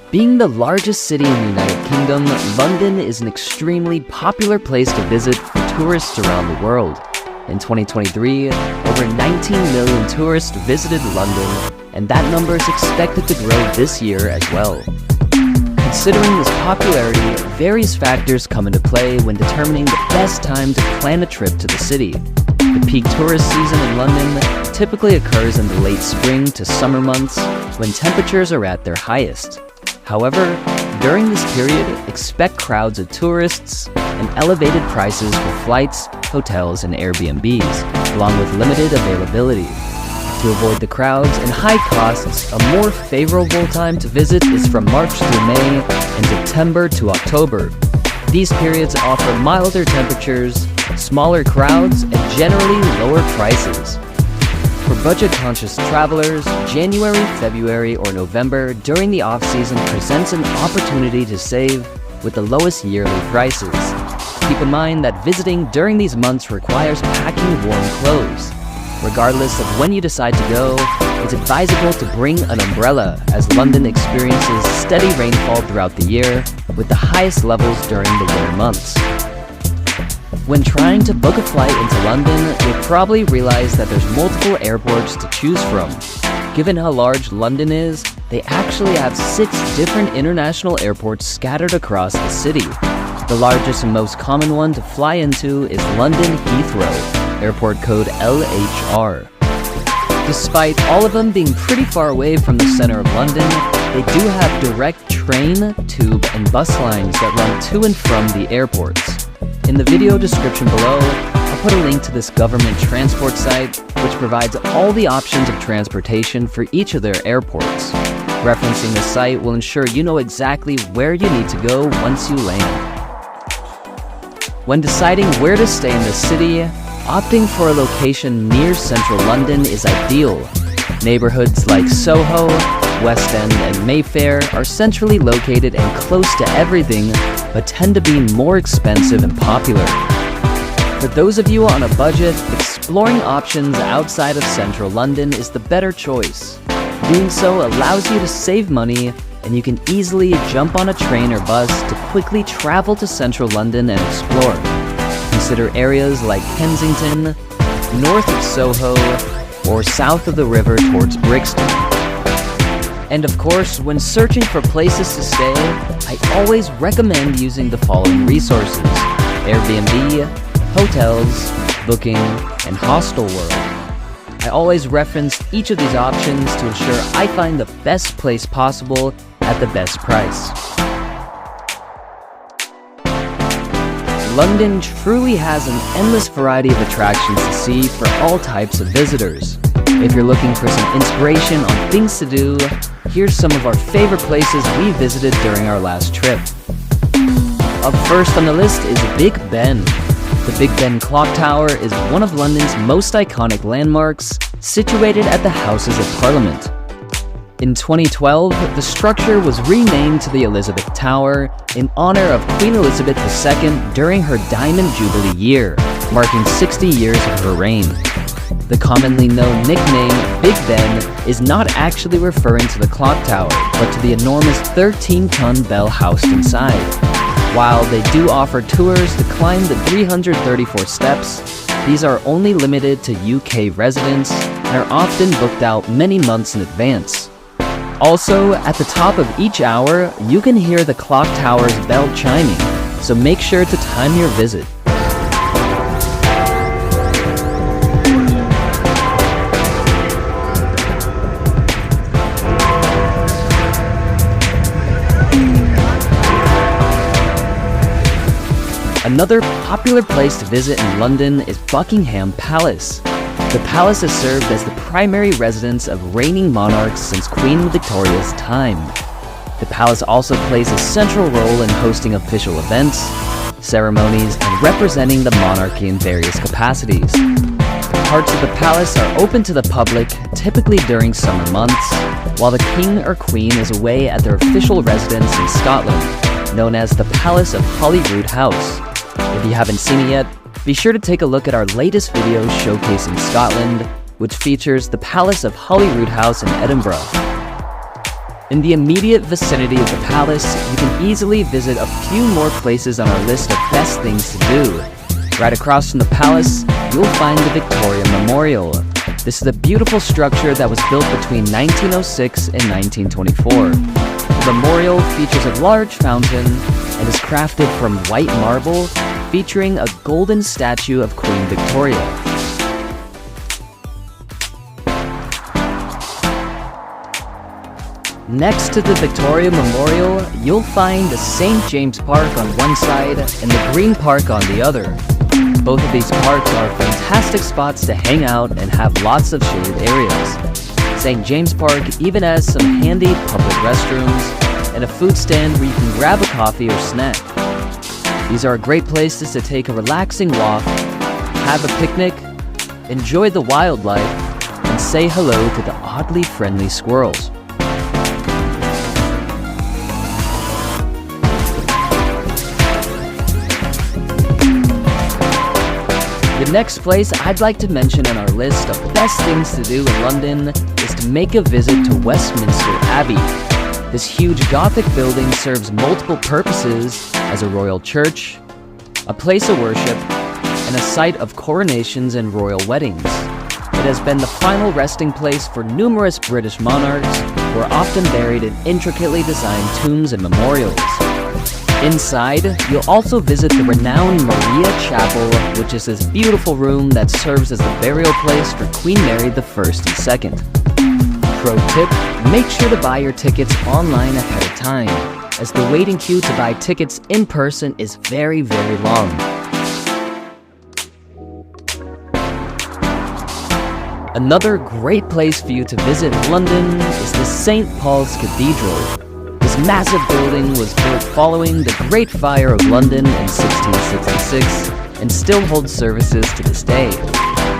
Being the largest city in the United Kingdom, London is an extremely popular place to visit for tourists around the world. In 2023, over 19 million tourists visited London, and that number is expected to grow this year as well. Considering this popularity, various factors come into play when determining the best time to plan a trip to the city. The peak tourist season in London typically occurs in the late spring to summer months when temperatures are at their highest. However, during this period, expect crowds of tourists and elevated prices for flights, hotels, and Airbnbs, along with limited availability. To avoid the crowds and high costs, a more favorable time to visit is from March through May and September to October. These periods offer milder temperatures, smaller crowds, and generally lower prices. For budget-conscious travelers, January, February, or November during the off-season presents an opportunity to save with the lowest yearly prices. Keep in mind that visiting during these months requires packing warm clothes. Regardless of when you decide to go, it's advisable to bring an umbrella as London experiences steady rainfall throughout the year, with the highest levels during the winter months. When trying to book a flight into London, you'll probably realize that there's multiple airports to choose from. Given how large London is, they actually have 6 different international airports scattered across the city. The largest and most common one to fly into is London Heathrow, airport code LHR. Despite all of them being pretty far away from the center of London, they do have direct train, tube, and bus lines that run to and from the airports. In the video description below, I'll put a link to this government transport site, which provides all the options of transportation for each of their airports. Referencing the site will ensure you know exactly where you need to go once you land. When deciding where to stay in the city, opting for a location near central London is ideal. Neighborhoods like Soho, West End, and Mayfair are centrally located and close to everything, but tend to be more expensive and popular. For those of you on a budget, exploring options outside of central London is the better choice. Doing so allows you to save money, and you can easily jump on a train or bus to quickly travel to central London and explore. Consider areas like Kensington, north of Soho, or south of the river towards Brixton. And of course, when searching for places to stay, I always recommend using the following resources: Airbnb, hotels, Booking, and Hostelworld. I always reference each of these options to ensure I find the best place possible at the best price. London truly has an endless variety of attractions to see for all types of visitors. If you're looking for some inspiration on things to do, here's some of our favorite places we visited during our last trip. Up first on the list is Big Ben. The Big Ben Clock Tower is one of London's most iconic landmarks, situated at the Houses of Parliament. In 2012, the structure was renamed to the Elizabeth Tower in honor of Queen Elizabeth II during her Diamond Jubilee year, marking 60 years of her reign. The commonly known nickname Big Ben is not actually referring to the clock tower, but to the enormous 13-ton bell housed inside. While they do offer tours to climb the 334 steps, these are only limited to UK residents and are often booked out many months in advance. Also, at the top of each hour, you can hear the clock tower's bell chiming, so make sure to time your visit. Another popular place to visit in London is Buckingham Palace. The palace has served as the primary residence of reigning monarchs since Queen Victoria's time. The palace also plays a central role in hosting official events, ceremonies, and representing the monarchy in various capacities. Parts of the palace are open to the public, typically during summer months, while the king or queen is away at their official residence in Scotland, known as the Palace of Holyrood House. If you haven't seen it yet, be sure to take a look at our latest video showcasing Scotland, which features the Palace of Holyrood House in Edinburgh. In the immediate vicinity of the palace, you can easily visit a few more places on our list of best things to do. Right across from the palace, you'll find the Victoria Memorial. This is a beautiful structure that was built between 1906 and 1924. The memorial features a large fountain and is crafted from white marble, featuring a golden statue of Queen Victoria. Next to the Victoria Memorial, you'll find the St. James Park on one side and the Green Park on the other. Both of these parks are fantastic spots to hang out and have lots of shaded areas. St. James Park even has some handy public restrooms and a food stand where you can grab a coffee or snack. These are great places to take a relaxing walk, have a picnic, enjoy the wildlife, and say hello to the oddly friendly squirrels. The next place I'd like to mention on our list of best things to do in London is to make a visit to Westminster Abbey. This huge Gothic building serves multiple purposes as a royal church, a place of worship, and a site of coronations and royal weddings. It has been the final resting place for numerous British monarchs who are often buried in intricately designed tombs and memorials. Inside, you'll also visit the renowned Maria Chapel, which is this beautiful room that serves as the burial place for Queen Mary I and II. Pro tip, make sure to buy your tickets online ahead of time, as the waiting queue to buy tickets in person is very, very long. Another great place for you to visit in London is the St. Paul's Cathedral. This massive building was built following the Great Fire of London in 1666 and still holds services to this day.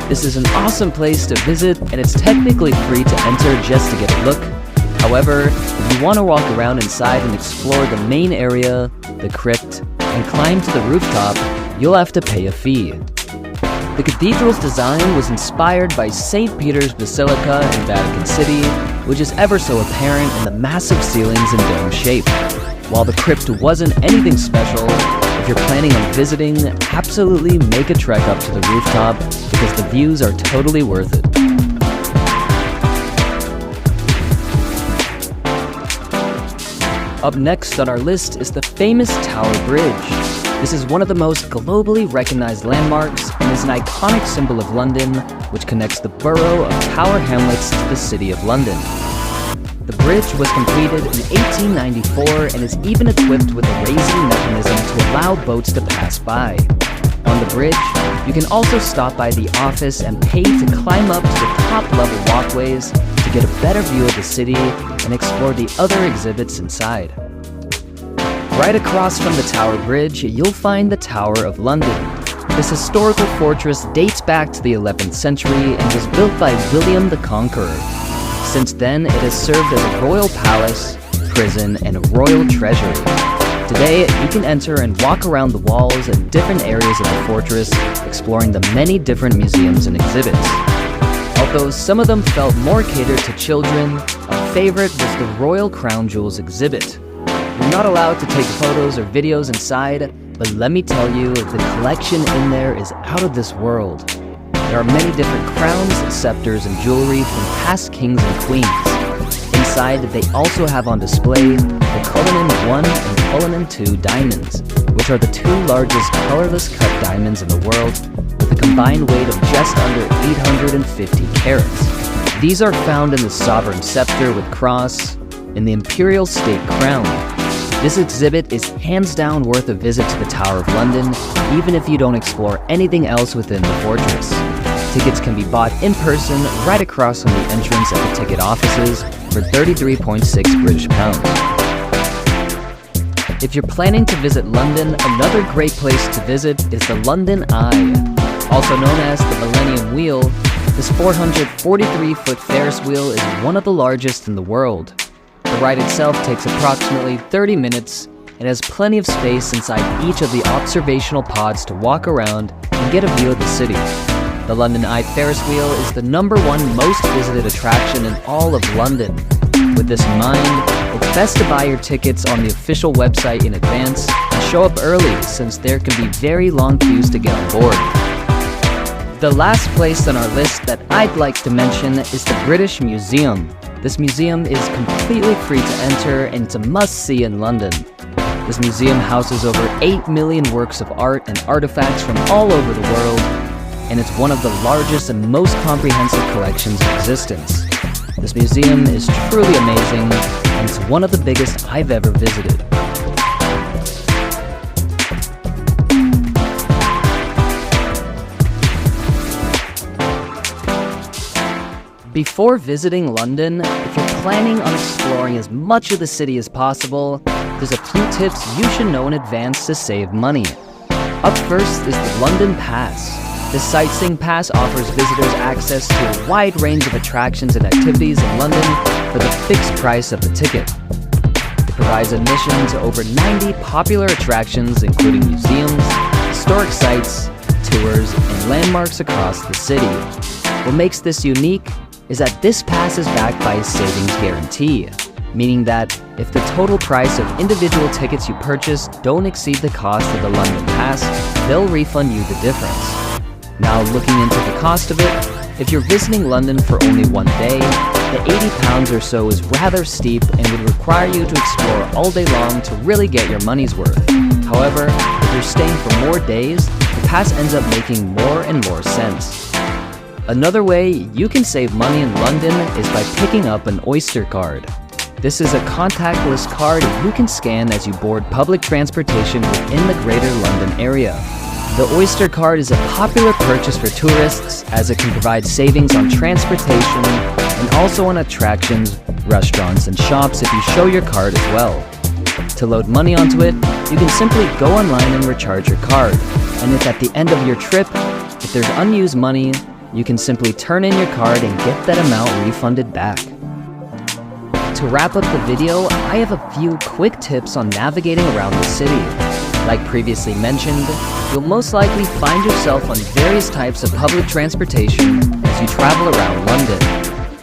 This is an awesome place to visit, and it's technically free to enter just to get a look. However, if you want to walk around inside and explore the main area, the crypt, and climb to the rooftop, you'll have to pay a fee. The cathedral's design was inspired by St. Peter's Basilica in Vatican City, which is ever so apparent in the massive ceilings and dome shape. While the crypt wasn't anything special, if you're planning on visiting, absolutely make a trek up to the rooftop because the views are totally worth it. Up next on our list is the famous Tower Bridge. This is one of the most globally recognized landmarks and is an iconic symbol of London, which connects the borough of Tower Hamlets to the City of London. The bridge was completed in 1894 and is even equipped with a raising mechanism to allow boats to pass by. On the bridge, you can also stop by the office and pay to climb up to the top-level walkways to get a better view of the city and explore the other exhibits inside. Right across from the Tower Bridge, you'll find the Tower of London. This historical fortress dates back to the 11th century and was built by William the Conqueror. Since then, it has served as a royal palace, prison, and a royal treasury. Today, you can enter and walk around the walls and different areas of the fortress, exploring the many different museums and exhibits. Although some of them felt more catered to children, a favorite was the Royal Crown Jewels exhibit. You're not allowed to take photos or videos inside, but let me tell you, the collection in there is out of this world. There are many different crowns, scepters, and jewelry from past kings and queens. Inside, they also have on display the Cullinan 1 and Cullinan 2 diamonds, which are the two largest colorless cut diamonds in the world, with a combined weight of just under 850 carats. These are found in the Sovereign Scepter with cross, in the Imperial State Crown. This exhibit is hands down worth a visit to the Tower of London, even if you don't explore anything else within the fortress. Tickets can be bought in person right across from the entrance at the ticket offices for £33.6 British. If you're planning to visit London, another great place to visit is the London Eye. Also known as the Millennium Wheel, this 443-foot Ferris wheel is one of the largest in the world. The ride itself takes approximately 30 minutes and has plenty of space inside each of the observational pods to walk around and get a view of the city. The London Eye Ferris wheel is the #1 most visited attraction in all of London. With this in mind, it's best to buy your tickets on the official website in advance and show up early, since there can be very long queues to get on board. The last place on our list that I'd like to mention is the British Museum. This museum is completely free to enter and it's a must-see in London. This museum houses over 8 million works of art and artifacts from all over the world, and it's one of the largest and most comprehensive collections in existence. This museum is truly amazing, and it's one of the biggest I've ever visited. Before visiting London, if you're planning on exploring as much of the city as possible, there's a few tips you should know in advance to save money. Up first is the London Pass. This sightseeing pass offers visitors access to a wide range of attractions and activities in London for the fixed price of the ticket. It provides admission to over 90 popular attractions, including museums, historic sites, tours, and landmarks across the city. What makes this unique is that this pass is backed by a savings guarantee, meaning that if the total price of individual tickets you purchase don't exceed the cost of the London Pass, they'll refund you the difference. Now, looking into the cost of it, if you're visiting London for only one day, the £80 or so is rather steep and would require you to explore all day long to really get your money's worth. However, if you're staying for more days, the pass ends up making more and more sense. Another way you can save money in London is by picking up an Oyster card. This is a contactless card you can scan as you board public transportation within the Greater London area. The Oyster card is a popular purchase for tourists as it can provide savings on transportation and also on attractions, restaurants, and shops if you show your card as well. To load money onto it, you can simply go online and recharge your card. And if at the end of your trip, if there's unused money, you can simply turn in your card and get that amount refunded back. To wrap up the video, I have a few quick tips on navigating around the city. Like previously mentioned, you'll most likely find yourself on various types of public transportation as you travel around London.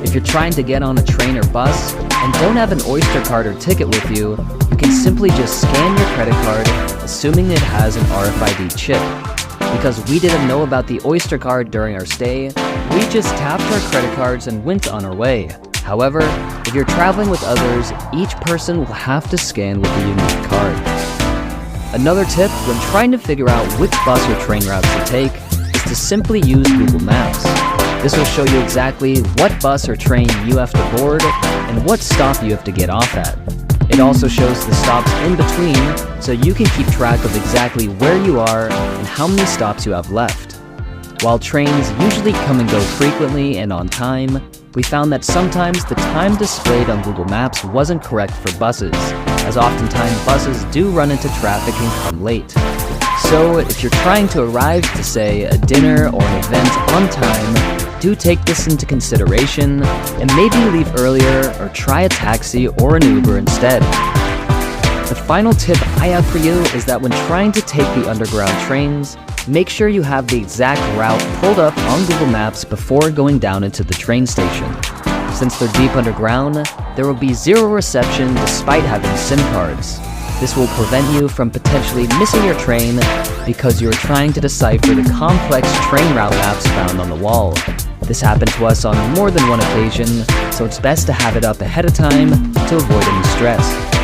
If you're trying to get on a train or bus and don't have an Oyster card or ticket with you, you can simply just scan your credit card, assuming it has an RFID chip. Because we didn't know about the Oyster card during our stay, we just tapped our credit cards and went on our way. However, if you're traveling with others, each person will have to scan with a unique card. Another tip when trying to figure out which bus or train routes to take is to simply use Google Maps. This will show you exactly what bus or train you have to board and what stop you have to get off at. It also shows the stops in between, so you can keep track of exactly where you are and how many stops you have left. While trains usually come and go frequently and on time, we found that sometimes the time displayed on Google Maps wasn't correct for buses, as oftentimes buses do run into traffic and come late. So if you're trying to arrive to, say, a dinner or an event on time, do take this into consideration and maybe leave earlier or try a taxi or an Uber instead. The final tip I have for you is that when trying to take the underground trains, make sure you have the exact route pulled up on Google Maps before going down into the train station. Since they're deep underground, there will be zero reception despite having SIM cards. This will prevent you from potentially missing your train because you are trying to decipher the complex train route maps found on the wall. This happened to us on more than one occasion, so it's best to have it up ahead of time to avoid any stress.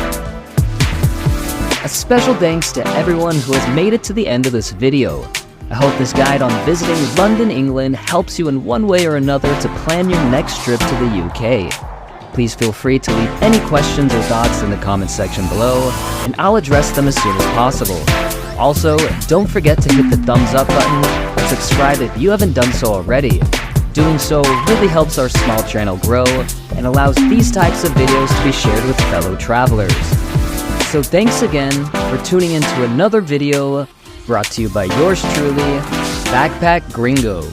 A special thanks to everyone who has made it to the end of this video. I hope this guide on visiting London, England helps you in one way or another to plan your next trip to the UK. Please feel free to leave any questions or thoughts in the comment section below, and I'll address them as soon as possible. Also, don't forget to hit the thumbs up button and subscribe if you haven't done so already. Doing so really helps our small channel grow and allows these types of videos to be shared with fellow travelers. So thanks again for tuning in to another video brought to you by yours truly, Backpack Gringo.